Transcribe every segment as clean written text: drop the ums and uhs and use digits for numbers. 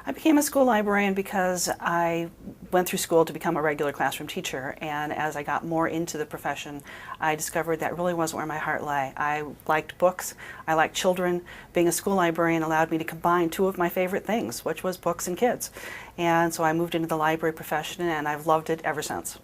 I became a school librarian because I went through school to become a regular classroom teacher, and as I got more into the profession, I discovered that really wasn't where my heart lay. I liked books, I liked children. Being a school librarian allowed me to combine two of my favorite things, which was books and kids. And so I moved into the library profession, and I've loved it ever since.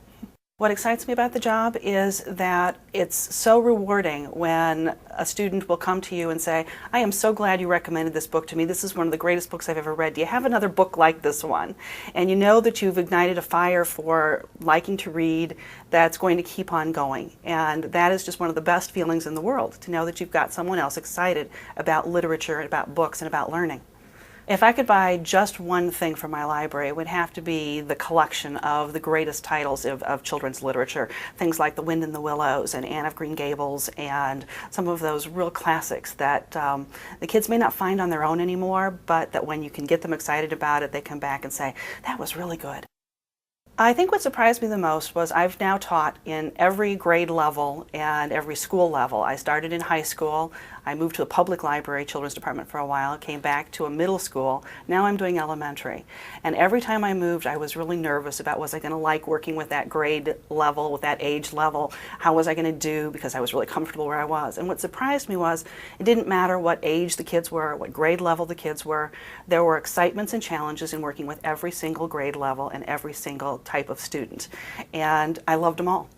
What excites me about the job is that it's so rewarding when a student will come to you and say, I am so glad you recommended this book to me. This is one of the greatest books I've ever read. Do you have another book like this one? And you know that you've ignited a fire for liking to read that's going to keep on going. And that is just one of the best feelings in the world, to know that you've got someone else excited about literature, about books, and about learning. If I could buy just one thing from my library, it would have to be the collection of the greatest titles of children's literature. Things like The Wind in the Willows and Anne of Green Gables and some of those real classics that the kids may not find on their own anymore, but that when you can get them excited about it, they come back and say, that was really good. I think what surprised me the most was I've now taught in every grade level and every school level. I started in high school, I moved to a public library children's department for a while, came back to a middle school, now I'm doing elementary. And every time I moved I was really nervous about was I going to like working with that grade level, with that age level, how was I going to do, because I was really comfortable where I was. And what surprised me was it didn't matter what age the kids were, what grade level the kids were, there were excitements and challenges in working with every single grade level and every single type of student, and I loved them all.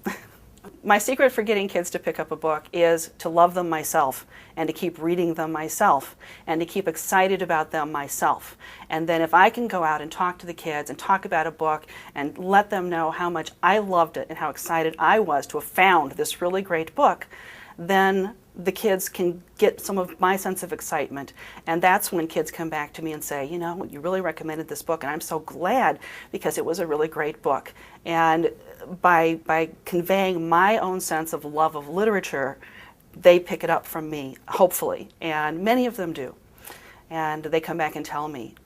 My secret for getting kids to pick up a book is to love them myself and to keep reading them myself and to keep excited about them myself. And then if I can go out and talk to the kids and talk about a book and let them know how much I loved it and how excited I was to have found this really great book, then the kids can get some of my sense of excitement. And that's when kids come back to me and say, you know, you really recommended this book and I'm so glad because it was a really great book. And by conveying my own sense of love of literature, they pick it up from me, hopefully. And many of them do. And they come back and tell me,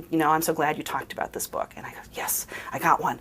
you know, I'm so glad you talked about this book. And I go, yes, I got one.